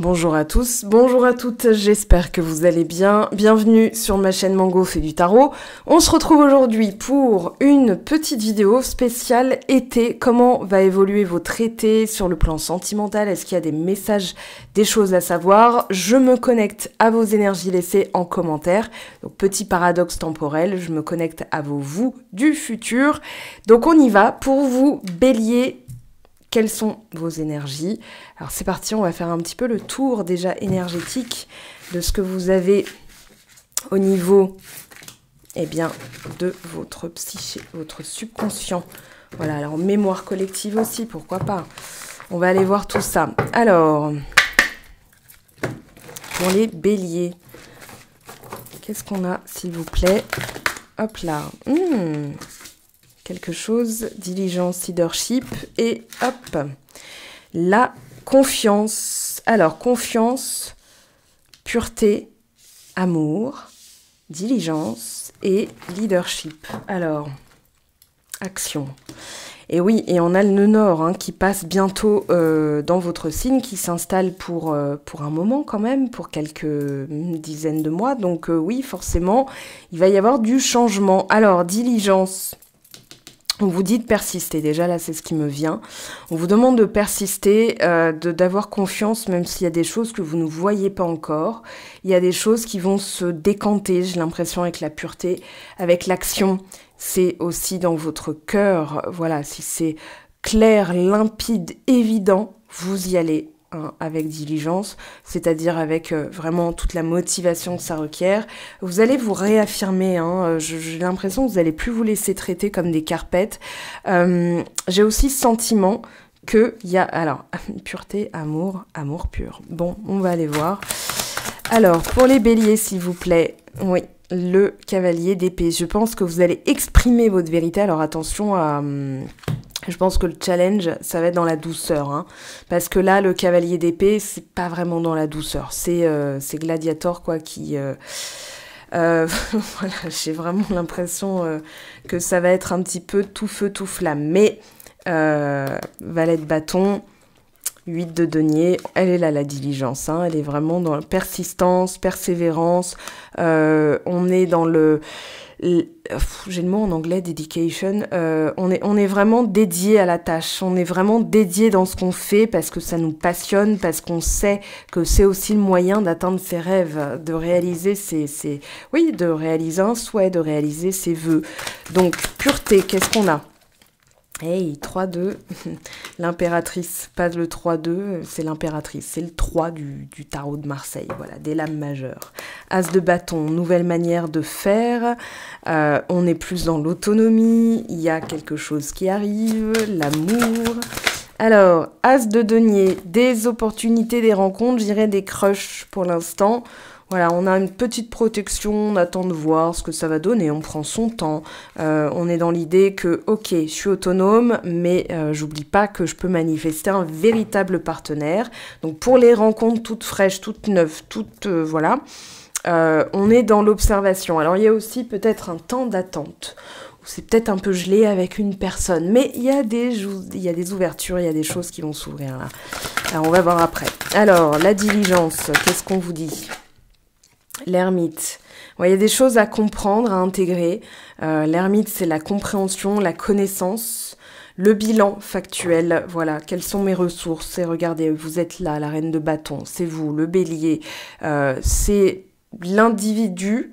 Bonjour à tous, bonjour à toutes, j'espère que vous allez bien. Bienvenue sur ma chaîne Mango fait du tarot. On se retrouve aujourd'hui pour une petite vidéo spéciale été. Comment va évoluer votre été sur le plan sentimental? Est-ce qu'il y a des messages, des choses à savoir? Je me connecte à vos énergies laissées en commentaire. Donc petit paradoxe temporel, je me connecte à vos vous du futur. Donc on y va pour vous, Bélier. Quelles sont vos énergies? Alors c'est parti, on va faire un petit peu le tour déjà énergétique de ce que vous avez au niveau de votre psyché, votre subconscient. Voilà, alors mémoire collective aussi, pourquoi pas. On va aller voir tout ça. Alors, pour les béliers, qu'est-ce qu'on a s'il vous plaît? Hop là. Quelque chose, diligence, leadership, et hop, la confiance. Alors, confiance, pureté, amour, diligence et leadership. Alors, action. Et oui, et on a le nœud nord qui passe bientôt dans votre signe, qui s'installe pour un moment quand même, pour quelques dizaines de mois. Donc oui, forcément, il va y avoir du changement. Alors, diligence. On vous dit de persister, déjà là c'est ce qui me vient. On vous demande de persister, d'avoir confiance même s'il y a des choses que vous ne voyez pas encore. Il y a des choses qui vont se décanter, j'ai l'impression, avec la pureté, avec l'action. C'est aussi dans votre cœur, voilà, si c'est clair, limpide, évident, vous y allez. Avec diligence, c'est-à-dire avec vraiment toute la motivation que ça requiert. Vous allez vous réaffirmer, j'ai l'impression que vous n'allez plus vous laisser traiter comme des carpettes. J'ai aussi ce sentiment qu'il y a, alors, pureté, amour, amour pur. Bon, on va aller voir. Alors, pour les béliers, s'il vous plaît, oui, le cavalier d'épée. Je pense que vous allez exprimer votre vérité, alors attention à... Je pense que le challenge, ça va être dans la douceur, parce que là, le cavalier d'épée, c'est pas vraiment dans la douceur. C'est Gladiator, quoi, qui... voilà, j'ai vraiment l'impression que ça va être un petit peu tout feu, tout flamme. Mais, valet de bâton, 8 de denier, elle est là, la diligence. Elle est vraiment dans la persistance, persévérance. On est dans le... J'ai le mot en anglais, dedication. On est vraiment dédié à la tâche. On est vraiment dédié dans ce qu'on fait parce que ça nous passionne, parce qu'on sait que c'est aussi le moyen d'atteindre ses rêves, de réaliser de réaliser un souhait, de réaliser ses vœux. Donc, pureté, qu'est-ce qu'on a? Hey, 3-2, l'impératrice, pas le 3-2, c'est l'impératrice, c'est le 3 du tarot de Marseille, voilà, des lames majeures. As de bâton, nouvelle manière de faire, on est plus dans l'autonomie, il y a quelque chose qui arrive, l'amour. Alors, As de denier, des opportunités, des rencontres, je dirais des crushs pour l'instant. Voilà, on a une petite protection, on attend de voir ce que ça va donner, on prend son temps. On est dans l'idée que, ok, je suis autonome, mais j'oublie pas que je peux manifester un véritable partenaire. Donc pour les rencontres toutes fraîches, toutes neuves, toutes, voilà, on est dans l'observation. Alors il y a aussi peut-être un temps d'attente. C'est peut-être un peu gelé avec une personne, mais il y a des ouvertures, il y a des choses qui vont s'ouvrir là. Alors on va voir après. Alors, la diligence, qu'est-ce qu'on vous dit ? L'ermite. Il y a des choses à comprendre, à intégrer. L'ermite, c'est la compréhension, la connaissance, le bilan factuel. Voilà, quelles sont mes ressources? Et regardez, vous êtes là, la reine de bâton, c'est vous, le bélier. C'est l'individu,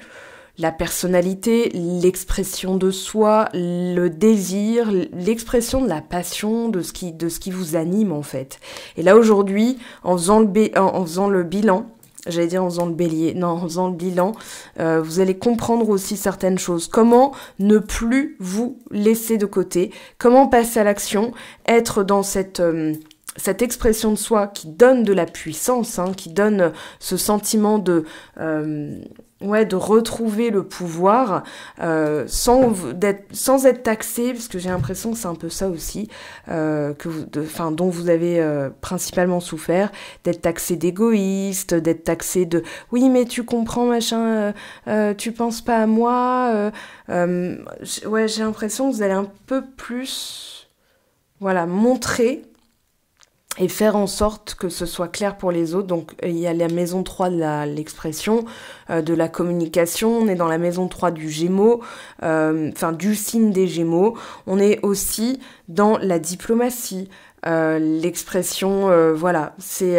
la personnalité, l'expression de soi, le désir, l'expression de la passion, de ce qui vous anime en fait. Et là aujourd'hui, en faisant le bilan, j'allais dire en faisant le bélier, non, en faisant le bilan, vous allez comprendre aussi certaines choses. Comment ne plus vous laisser de côté, comment passer à l'action, être dans cette expression de soi qui donne de la puissance, qui donne ce sentiment de retrouver le pouvoir sans être taxé, parce que j'ai l'impression que c'est un peu ça aussi dont vous avez principalement souffert, d'être taxé d'égoïste, d'être taxé de oui mais tu comprends machin, tu penses pas à moi, j'ai l'impression que vous allez un peu plus montrer et faire en sorte que ce soit clair pour les autres. Donc il y a la maison 3 de l'expression, de la communication, on est dans la maison 3 du Gémeaux, enfin du signe des Gémeaux, on est aussi dans la diplomatie, l'expression, voilà, c'est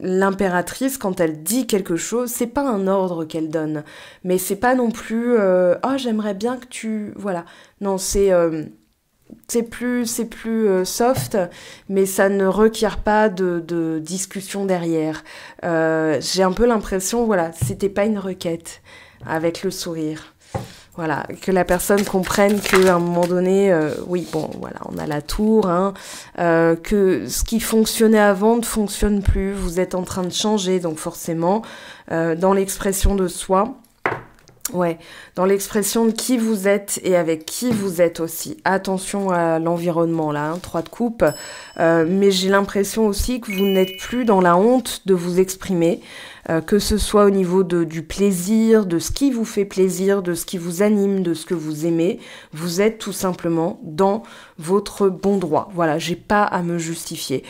l'impératrice quand elle dit quelque chose, c'est pas un ordre qu'elle donne, mais c'est pas non plus oh j'aimerais bien que tu, voilà, non c'est plus soft, mais ça ne requiert pas de discussion derrière. J'ai un peu l'impression, voilà, c'était pas une requête avec le sourire. Voilà, que la personne comprenne qu'à un moment donné, oui, bon, voilà, on a la tour, hein, que ce qui fonctionnait avant ne fonctionne plus. Vous êtes en train de changer, donc forcément, dans l'expression de soi. Ouais, dans l'expression de qui vous êtes et avec qui vous êtes aussi. Attention à l'environnement là, hein, 3 de coupe. Mais j'ai l'impression aussi que vous n'êtes plus dans la honte de vous exprimer, que ce soit au niveau du plaisir, de ce qui vous fait plaisir, de ce qui vous anime, de ce que vous aimez. Vous êtes tout simplement dans votre bon droit. Voilà, j'ai pas à me justifier.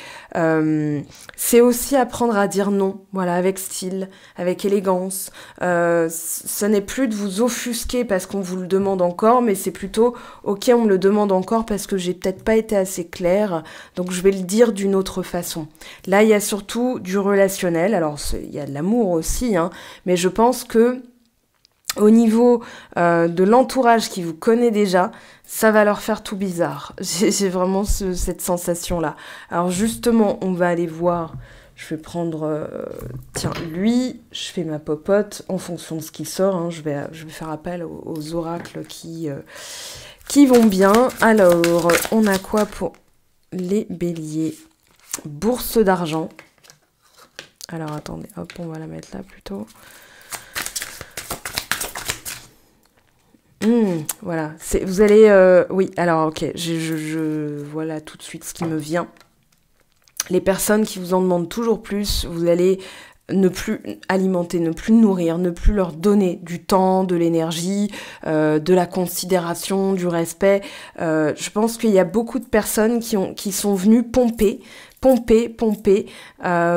C'est aussi apprendre à dire non, voilà, avec style, avec élégance. Ce n'est plus de vous offusquer parce qu'on vous le demande encore, mais c'est plutôt, ok, on me le demande encore parce que j'ai peut-être pas été assez claire, donc je vais le dire d'une autre façon. Là, il y a surtout du relationnel, alors il y a de l'amour aussi, hein, mais je pense que au niveau de l'entourage qui vous connaît déjà, ça va leur faire tout bizarre. J'ai vraiment cette sensation-là. Alors justement, on va aller voir. Je vais prendre, tiens, lui, je fais ma popote en fonction de ce qui sort. Hein, je vais faire appel aux oracles qui vont bien. Alors, on a quoi pour les béliers? Bourse d'argent. Alors, attendez, hop, on va la mettre là plutôt. Voilà, vous allez... oui, alors, ok, voilà tout de suite ce qui me vient. Les personnes qui vous en demandent toujours plus, vous allez ne plus alimenter, ne plus nourrir, ne plus leur donner du temps, de l'énergie, de la considération, du respect. Je pense qu'il y a beaucoup de personnes qui sont venues pomper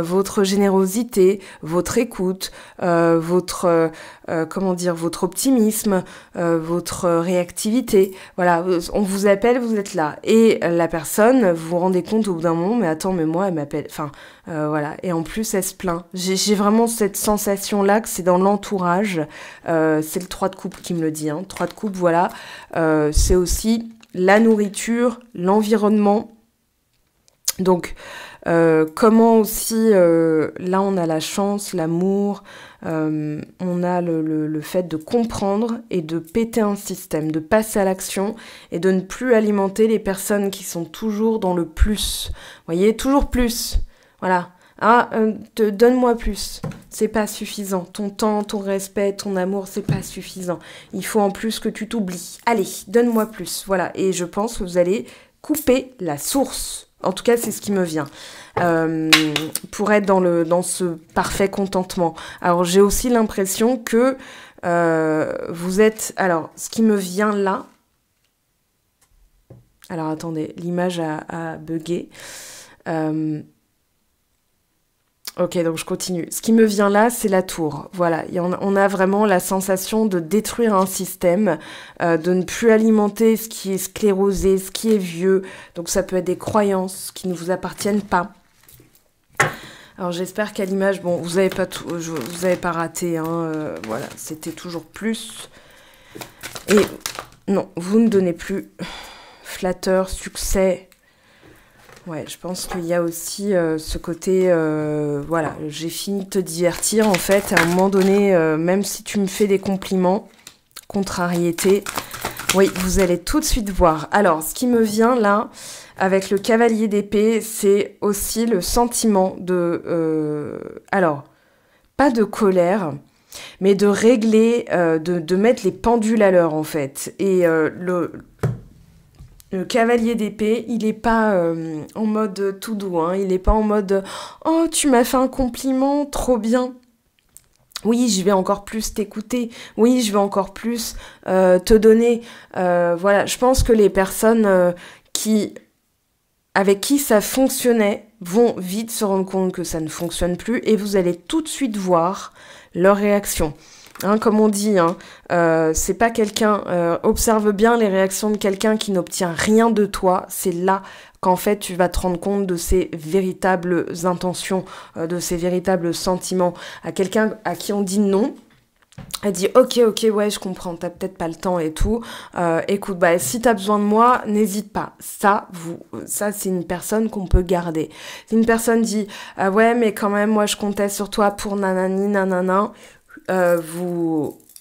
votre générosité, votre écoute, votre optimisme, votre réactivité. Voilà, on vous appelle, vous êtes là. Et la personne, vous vous rendez compte au bout d'un moment, mais attends, mais moi, elle m'appelle. Enfin, voilà. Et en plus, elle se plaint. J'ai vraiment cette sensation-là que c'est dans l'entourage. C'est le 3 de coupe qui me le dit. Hein. 3 de coupe, voilà. C'est aussi la nourriture, l'environnement. Donc, comment aussi, là on a la chance, l'amour, on a le fait de comprendre et de péter un système, de passer à l'action et de ne plus alimenter les personnes qui sont toujours dans le plus. Vous voyez, toujours plus. Voilà. Ah, donne-moi plus. C'est pas suffisant. Ton temps, ton respect, ton amour, c'est pas suffisant. Il faut en plus que tu t'oublies. Allez, donne-moi plus. Voilà. Et je pense que vous allez couper la source. En tout cas, c'est ce qui me vient. Pour être dans ce parfait contentement. Alors, j'ai aussi l'impression que vous êtes... Alors, ce qui me vient là... Alors, attendez, l'image a bugué. Ok, donc je continue. Ce qui me vient là, c'est la tour. Voilà, on a vraiment la sensation de détruire un système, de ne plus alimenter ce qui est sclérosé, ce qui est vieux. Donc ça peut être des croyances qui ne vous appartiennent pas. Alors j'espère qu'à l'image, bon, vous avez pas raté, hein, voilà, c'était toujours plus. Et non, vous ne donnez plus. Flatteur, succès. Ouais, je pense qu'il y a aussi ce côté, voilà, j'ai fini de te divertir, en fait, à un moment donné, même si tu me fais des compliments, contrariété, oui, vous allez tout de suite voir. Alors, ce qui me vient là, avec le cavalier d'épée, c'est aussi le sentiment de, alors, pas de colère, mais de régler, de mettre les pendules à l'heure, en fait, et le cavalier d'épée, il n'est pas en mode tout doux, hein. Il n'est pas en mode « Oh, tu m'as fait un compliment, trop bien !» Oui, je vais encore plus t'écouter. Oui, je vais encore plus te donner. Voilà, je pense que les personnes avec qui ça fonctionnait, vont vite se rendre compte que ça ne fonctionne plus et vous allez tout de suite voir leur réaction. Hein, comme on dit, hein, c'est pas quelqu'un... observe bien les réactions de quelqu'un qui n'obtient rien de toi. C'est là qu'en fait, tu vas te rendre compte de ses véritables intentions, de ses véritables sentiments. À quelqu'un à qui on dit non, elle dit ok, ouais, je comprends, t'as peut-être pas le temps et tout. Écoute, bah, si t'as besoin de moi, n'hésite pas. Ça, c'est une personne qu'on peut garder. Si une personne dit ouais, mais quand même, moi, je comptais sur toi pour nanani, nanana,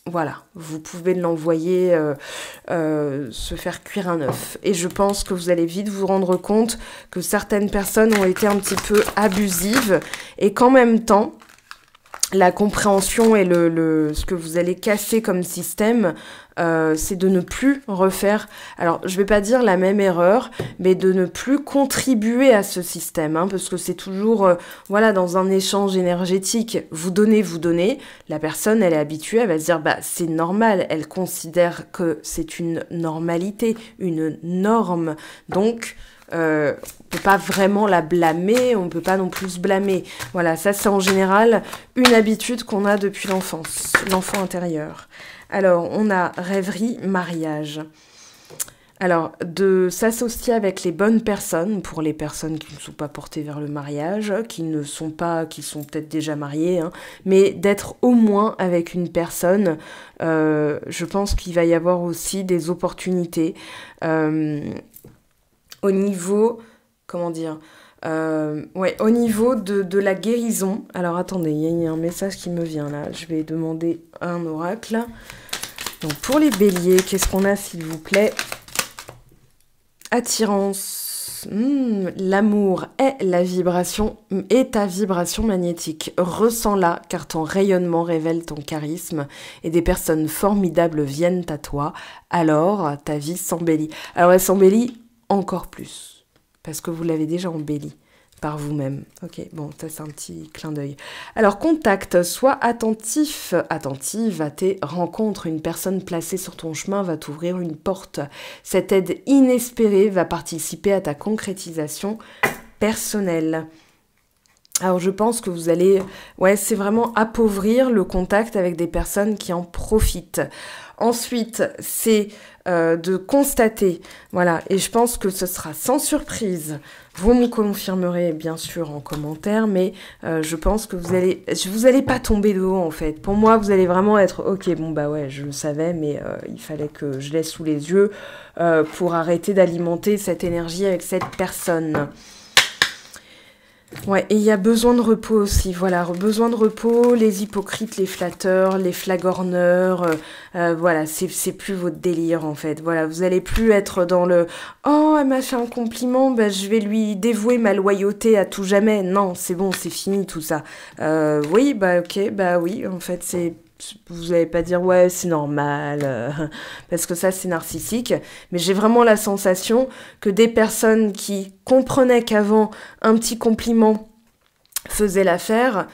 voilà, vous pouvez l'envoyer se faire cuire un œuf. Et je pense que vous allez vite vous rendre compte que certaines personnes ont été un petit peu abusives et qu'en même temps, la compréhension et ce que vous allez casser comme système, c'est de ne plus refaire, alors je vais pas dire la même erreur, mais de ne plus contribuer à ce système, hein, parce que c'est toujours, voilà, dans un échange énergétique, vous donnez, la personne, elle est habituée, elle va se dire, bah c'est normal, elle considère que c'est une normalité, une norme, donc... on peut pas vraiment la blâmer, on peut pas non plus se blâmer. Voilà, ça c'est en général une habitude qu'on a depuis l'enfance, l'enfant intérieur. Alors, on a rêverie, mariage. Alors, de s'associer avec les bonnes personnes, pour les personnes qui ne sont pas portées vers le mariage, qui sont peut-être déjà mariées, hein, mais d'être au moins avec une personne, je pense qu'il va y avoir aussi des opportunités. Au niveau, comment dire, au niveau de la guérison. Alors attendez, il y a un message qui me vient là. Je vais demander un oracle. Donc pour les béliers, qu'est-ce qu'on a s'il vous plaît? Attirance. L'amour est ta vibration magnétique. Ressens-la car ton rayonnement révèle ton charisme et des personnes formidables viennent à toi. Alors ta vie s'embellit. Alors elle s'embellit encore plus, parce que vous l'avez déjà embelli par vous-même. Ok, bon, ça c'est un petit clin d'œil. Alors, contact, sois attentive à tes rencontres. Une personne placée sur ton chemin va t'ouvrir une porte. Cette aide inespérée va participer à ta concrétisation personnelle. Alors, je pense que vous allez... Ouais, c'est vraiment appauvrir le contact avec des personnes qui en profitent. Ensuite, c'est de constater, voilà, et je pense que ce sera sans surprise. Vous me confirmerez bien sûr en commentaire, mais je pense que vous allez pas tomber de haut en fait. Pour moi, vous allez vraiment être, ok, bon bah ouais, je le savais, mais il fallait que je laisse sous les yeux pour arrêter d'alimenter cette énergie avec cette personne. Ouais, et il y a besoin de repos aussi, voilà, besoin de repos, les hypocrites, les flatteurs, les flagorneurs, voilà, c'est plus votre délire en fait, voilà, vous allez plus être dans le « Oh, elle m'a fait un compliment, bah, je vais lui dévouer ma loyauté à tout jamais », non, c'est bon, c'est fini tout ça. Oui, bah ok, bah oui, en fait, vous n'allez pas dire ouais c'est normal parce que ça c'est narcissique, mais j'ai vraiment la sensation que des personnes qui comprenaient qu'avant un petit compliment faisait l'affaire,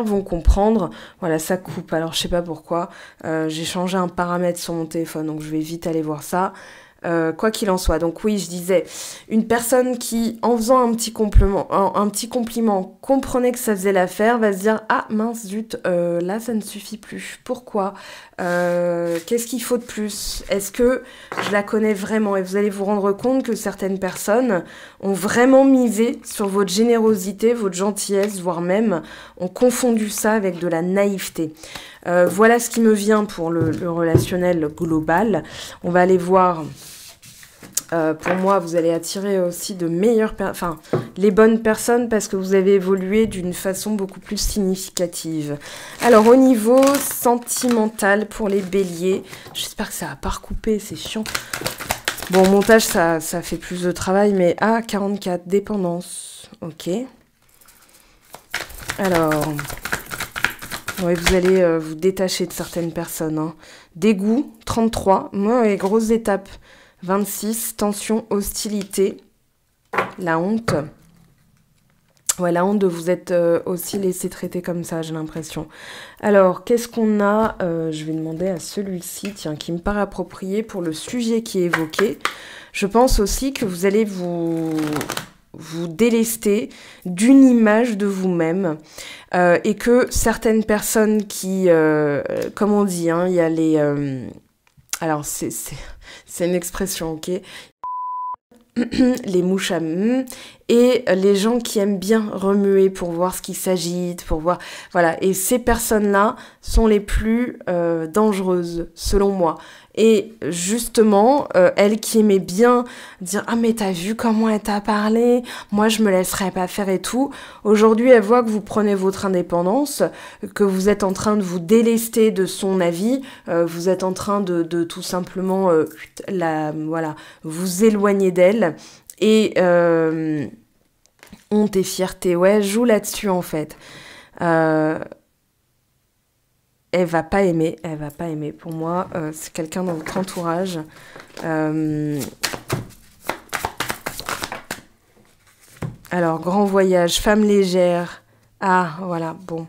vont comprendre. Voilà, ça coupe, alors je sais pas pourquoi, j'ai changé un paramètre sur mon téléphone, donc je vais vite aller voir ça. Quoi qu'il en soit, donc oui, je disais, une personne qui, en faisant un petit compliment, comprenait que ça faisait l'affaire, va se dire « Ah, mince, zut, là, ça ne suffit plus. Pourquoi qu'est-ce qu'il faut de plus? Est-ce que je la connais vraiment ?» Et vous allez vous rendre compte que certaines personnes ont vraiment misé sur votre générosité, votre gentillesse, voire même ont confondu ça avec de la naïveté. Voilà ce qui me vient pour le relationnel global. On va aller voir... pour moi, vous allez attirer aussi de meilleures les bonnes personnes parce que vous avez évolué d'une façon beaucoup plus significative. Alors, au niveau sentimental pour les béliers, j'espère que ça va pas recouper, c'est chiant. Bon, au montage, ça fait plus de travail, mais 44, dépendance. Ok. Alors, ouais, vous allez vous détacher de certaines personnes. Hein. Dégoût, 33. Ouais, grosses étapes. 26, tension, hostilité, la honte. Ouais, la honte de vous être aussi laissé traiter comme ça, j'ai l'impression. Alors, qu'est-ce qu'on a je vais demander à celui-ci, tiens, qui me paraît approprié pour le sujet qui est évoqué. Je pense aussi que vous allez vous délester d'une image de vous-même et que certaines personnes qui, comme on dit, hein, il y a les... alors, c'est une expression, ok, les mouches à et les gens qui aiment bien remuer pour voir ce qui s'agite, pour voir... Voilà, et ces personnes-là sont les plus dangereuses, selon moi. Et justement, elle qui aimait bien dire « Ah mais t'as vu comment elle t'a parlé ? Moi je me laisserais pas faire et tout », aujourd'hui elle voit que vous prenez votre indépendance, que vous êtes en train de vous délester de son avis, vous êtes en train de tout simplement voilà, vous éloigner d'elle. Et honte et fierté, ouais, joue là-dessus en fait. Elle va pas aimer. Pour moi, c'est quelqu'un dans votre entourage. Alors, grand voyage, femme légère. Ah, voilà, bon.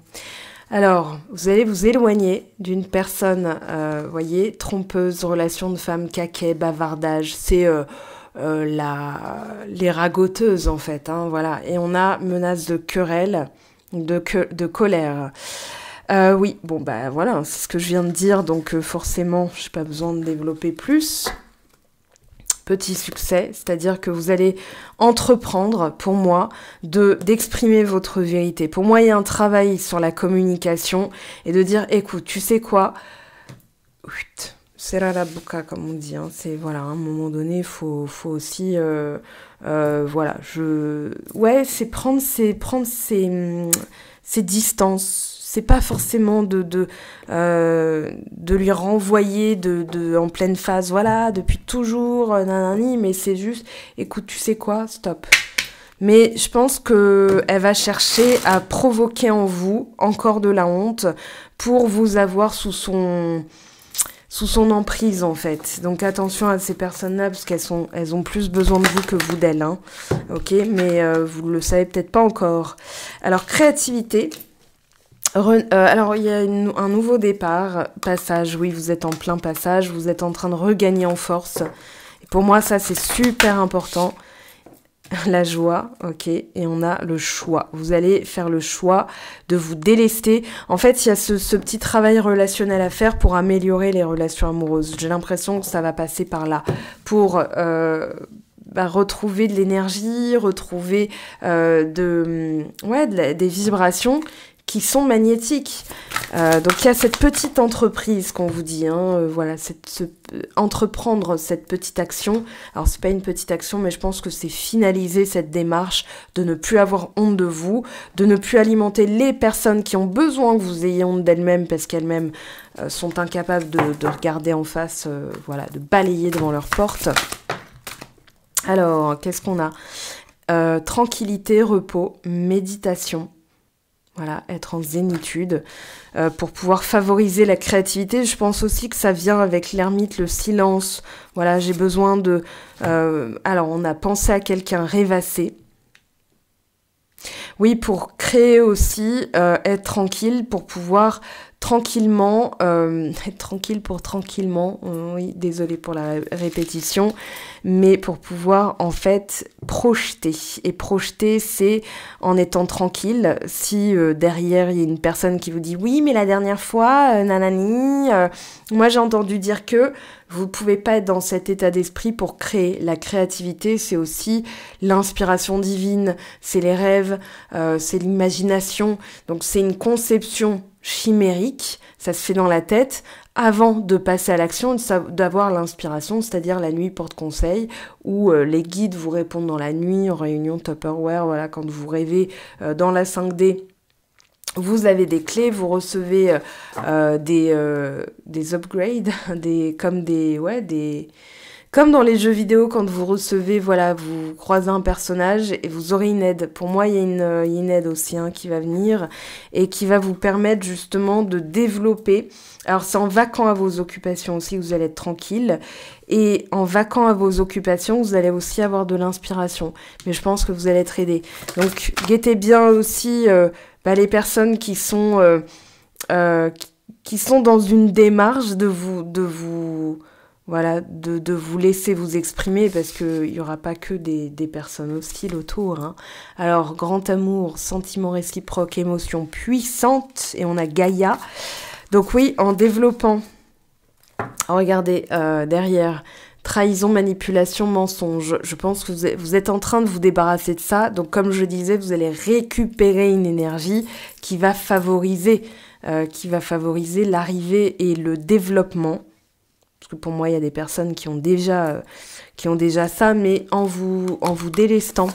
Alors, vous allez vous éloigner d'une personne, voyez, trompeuse, relation de femme, caquet, bavardage. C'est les ragoteuses, en fait. Hein, voilà. Et on a menace de querelle, de colère. Oui, bon, bah voilà, c'est ce que je viens de dire, donc forcément, je n'ai pas besoin de développer plus. Petit succès, c'est-à-dire que vous allez entreprendre, pour moi, d'exprimer votre vérité. Pour moi, il y a un travail sur la communication et de dire, écoute, tu sais quoi, serra la bouca, comme on dit, hein. C'est, voilà, à un moment donné, faut aussi, voilà, ouais, c'est prendre ses distances. C'est pas forcément de lui renvoyer en pleine phase, voilà, depuis toujours, nanani, mais c'est juste, écoute, tu sais quoi, stop. Mais je pense qu'elle va chercher à provoquer en vous encore de la honte pour vous avoir sous son emprise, en fait. Donc attention à ces personnes-là, parce elles ont plus besoin de vous que vous d'elles, hein. Ok, mais vous le savez peut-être pas encore. Alors, créativité. Alors, il y a un nouveau départ, passage, oui, vous êtes en plein passage, vous êtes en train de regagner en force. Et pour moi, ça, c'est super important. La joie, ok, et on a le choix. Vous allez faire le choix de vous délester. En fait, il y a ce petit travail relationnel à faire pour améliorer les relations amoureuses. J'ai l'impression que ça va passer par là. Pour... retrouver de l'énergie, retrouver des vibrations qui sont magnétiques. Donc il y a cette petite entreprise qu'on vous dit, hein, voilà, entreprendre cette petite action. Alors c'est pas une petite action, mais je pense que c'est finaliser cette démarche de ne plus avoir honte de vous, de ne plus alimenter les personnes qui ont besoin que vous ayez honte d'elles-mêmes parce qu'elles-mêmes sont incapables de regarder en face, voilà, de balayer devant leur porte. Alors, qu'est-ce qu'on a ? Tranquillité, repos, méditation. Voilà, être en zénitude pour pouvoir favoriser la créativité. Je pense aussi que ça vient avec l'ermite, le silence. Voilà, j'ai besoin de... alors, on a pensé à quelqu'un rêvasser. Oui, pour créer aussi, être tranquille, pour pouvoir tranquillement, être tranquille pour tranquillement, oui, désolée pour la répétition, mais pour pouvoir en fait projeter. Et projeter, c'est en étant tranquille. Si derrière il y a une personne qui vous dit oui, mais la dernière fois, nanani, moi j'ai entendu dire que vous pouvez pas être dans cet état d'esprit pour créer. La créativité, c'est aussi l'inspiration divine, c'est les rêves, c'est l'imagination. Donc c'est une conception chimérique, ça se fait dans la tête, avant de passer à l'action, d'avoir l'inspiration, c'est-à-dire la nuit porte conseil, où les guides vous répondent dans la nuit, en réunion Tupperware, voilà, quand vous rêvez dans la 5D, vous avez des clés, vous recevez des upgrades, Comme dans les jeux vidéo, quand vous recevez, voilà, vous croisez un personnage et vous aurez une aide. Pour moi, il y a une aide aussi hein, qui va venir et qui va vous permettre justement de développer. Alors, c'est en vaquant à vos occupations aussi que vous allez être tranquille. Et en vaquant à vos occupations, vous allez aussi avoir de l'inspiration. Mais je pense que vous allez être aidé. Donc, guettez bien aussi les personnes qui sont dans une démarche de vous laisser vous exprimer parce qu'il n'y aura pas que des personnes hostiles autour. Hein. Alors, grand amour, sentiment réciproque, émotion puissante, et on a Gaïa. Donc oui, en développant, regardez, derrière, trahison, manipulation, mensonge, je pense que vous êtes en train de vous débarrasser de ça. Donc comme je disais, vous allez récupérer une énergie qui va favoriser l'arrivée et le développement. Parce que pour moi, il y a des personnes qui ont déjà ça, mais en vous délestant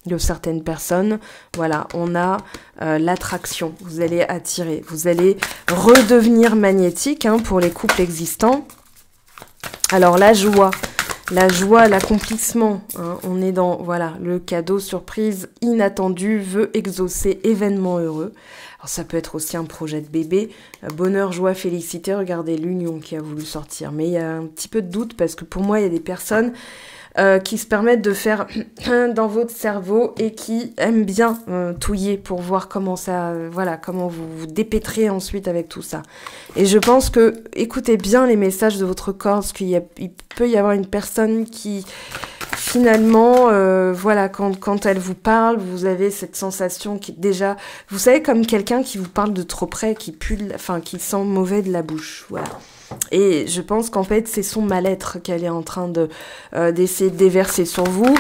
de certaines personnes, voilà, on a l'attraction. Vous allez attirer, vous allez redevenir magnétique hein, pour les couples existants. Alors la joie, l'accomplissement, hein, on est dans, voilà, le cadeau, surprise, inattendu, vœu exaucé, événement heureux. Alors ça peut être aussi un projet de bébé, bonheur, joie, félicité, regardez l'union qui a voulu sortir. Mais il y a un petit peu de doute parce que pour moi, il y a des personnes qui se permettent de faire dans votre cerveau et qui aiment bien touiller pour voir comment ça, comment vous vous dépêtrez ensuite avec tout ça. Et je pense que, écoutez bien les messages de votre corps, parce il peut y avoir une personne qui, finalement, quand elle vous parle, vous avez cette sensation qui déjà, vous savez, comme quelqu'un qui vous parle de trop près, qui pue, qui sent mauvais de la bouche, voilà. Et je pense qu'en fait, c'est son mal-être qu'elle est en train d'essayer de déverser sur vous,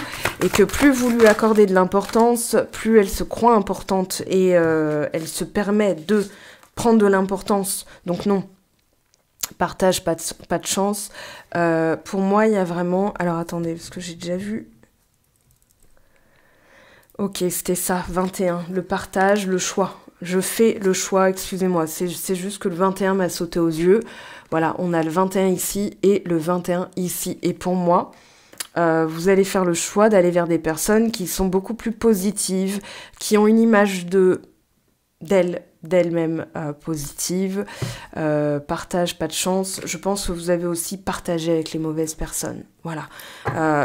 et que plus vous lui accordez de l'importance, plus elle se croit importante, et elle se permet de prendre de l'importance. Donc non, partage, pas de chance. Pour moi, il y a vraiment... Alors attendez, parce que j'ai déjà vu... Ok, c'était ça, 21, le partage, le choix. Je fais le choix, excusez-moi, c'est juste que le 21 m'a sauté aux yeux. Voilà, on a le 21 ici et le 21 ici. Et pour moi, vous allez faire le choix d'aller vers des personnes qui sont beaucoup plus positives, qui ont une image d'elles-mêmes positive. Partage, pas de chance. Je pense que vous avez aussi partagé avec les mauvaises personnes. Voilà.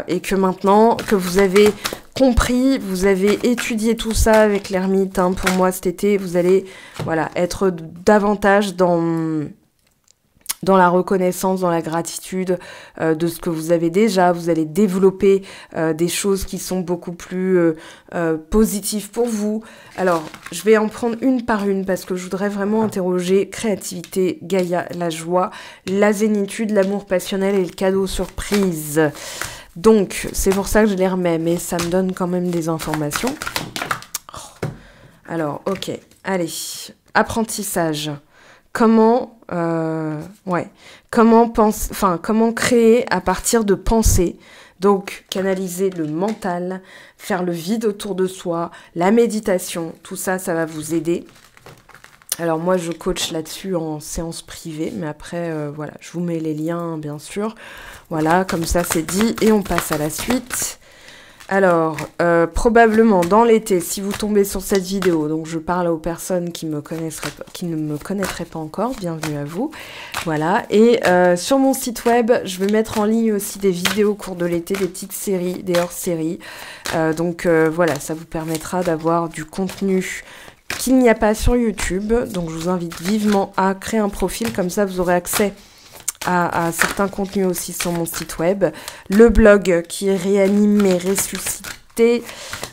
Et que maintenant que vous avez compris, vous avez étudié tout ça avec l'ermite, hein, pour moi cet été, vous allez être davantage dans la reconnaissance, dans la gratitude de ce que vous avez déjà. Vous allez développer des choses qui sont beaucoup plus positives pour vous. Alors, je vais en prendre une par une parce que je voudrais vraiment interroger créativité, Gaïa, la joie, la zénitude, l'amour passionnel et le cadeau surprise. Donc, c'est pour ça que je les remets, mais ça me donne quand même des informations. Alors, ok, allez, apprentissage. Comment créer à partir de pensées. Donc, canaliser le mental, faire le vide autour de soi, la méditation, tout ça, ça va vous aider. Alors moi, je coach là-dessus en séance privée, mais après, je vous mets les liens, bien sûr. Voilà, comme ça, c'est dit, et on passe à la suite. Alors, probablement dans l'été, si vous tombez sur cette vidéo, donc je parle aux personnes qui ne me connaîtraient pas encore, bienvenue à vous, voilà, et sur mon site web, je vais mettre en ligne aussi des vidéos au cours de l'été, des petites séries, des hors-séries, donc ça vous permettra d'avoir du contenu qu'il n'y a pas sur YouTube, donc je vous invite vivement à créer un profil, comme ça vous aurez accès à certains contenus aussi sur mon site web, le blog qui est réanimé, ressuscité,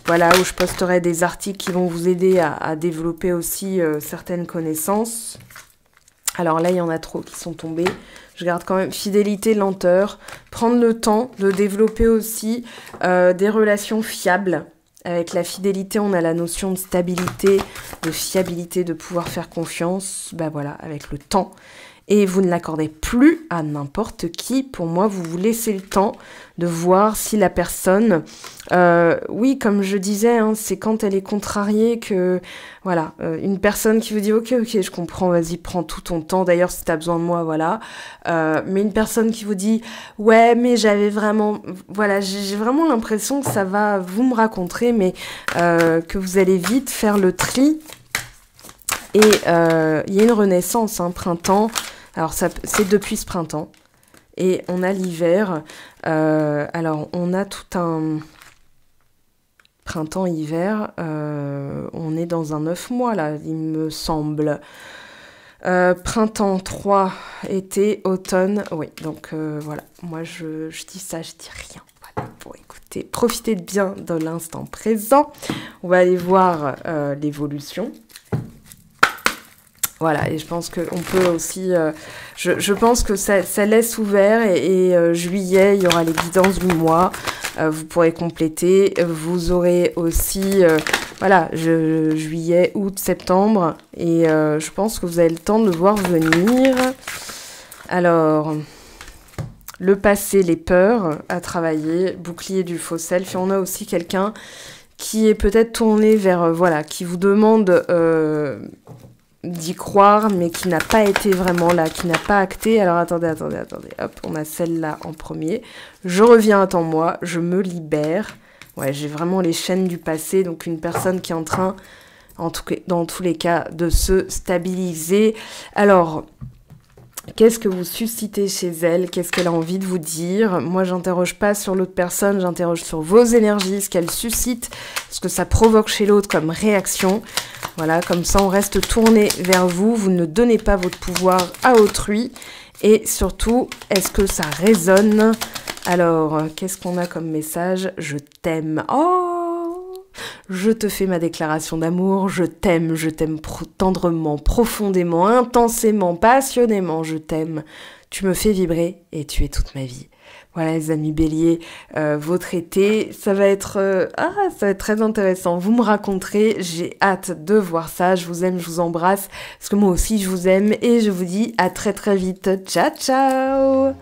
voilà, où je posterai des articles qui vont vous aider à développer aussi certaines connaissances. Alors là, il y en a trop qui sont tombés. Je garde quand même fidélité, lenteur, prendre le temps de développer aussi des relations fiables. Avec la fidélité, on a la notion de stabilité, de fiabilité, de pouvoir faire confiance, avec le temps. et vous ne l'accordez plus à n'importe qui. Pour moi, vous vous laissez le temps de voir si la personne... oui, comme je disais, hein, c'est quand elle est contrariée que... Voilà, une personne qui vous dit « Ok, je comprends, vas-y, prends tout ton temps. D'ailleurs, si t'as besoin de moi, voilà. » Mais une personne qui vous dit « Ouais, mais j'avais vraiment... Voilà, j'ai vraiment l'impression que ça va vous me raconter, mais que vous allez vite faire le tri. » Et il y a une renaissance, hein, printemps. Alors, c'est depuis ce printemps. Et on a l'hiver. Alors, on a tout un... Printemps-hiver, on est dans un 9 mois là, il me semble. Printemps 3, été, automne, oui, donc voilà, moi je dis ça, je dis rien. Voilà, bon écoutez, profitez bien de l'instant présent. On va aller voir l'évolution. Voilà, et je pense qu'on peut aussi... je pense que ça laisse ouvert et juillet, il y aura les guidances du mois. Vous pourrez compléter. Vous aurez aussi, voilà, juillet, août, septembre. Et je pense que vous avez le temps de le voir venir. Alors, le passé, les peurs à travailler, bouclier du faux self. Et on a aussi quelqu'un qui est peut-être tourné vers, voilà, qui vous demande... d'y croire, mais qui n'a pas été vraiment là, qui n'a pas acté. Alors attendez, hop, on a celle-là en premier. Je reviens, attends-moi, je me libère. Ouais, j'ai vraiment les chaînes du passé, donc une personne qui est en train, dans tous les cas, de se stabiliser. Alors, qu'est-ce que vous suscitez chez elle? Qu'est-ce qu'elle a envie de vous dire? Moi, j'interroge pas sur l'autre personne, j'interroge sur vos énergies, ce qu'elle suscite, ce que ça provoque chez l'autre comme réaction. Voilà, comme ça, on reste tourné vers vous. Vous ne donnez pas votre pouvoir à autrui. Et surtout, est-ce que ça résonne? Alors, qu'est-ce qu'on a comme message? Je t'aime. Oh! Je te fais ma déclaration d'amour. Je t'aime tendrement, profondément, intensément, passionnément. Je t'aime. Tu me fais vibrer et tu es toute ma vie. Voilà les amis béliers, votre été, ça va être très intéressant. Vous me raconterez, j'ai hâte de voir ça. Je vous aime, je vous embrasse, parce que moi aussi je vous aime et je vous dis à très très vite. Ciao ciao!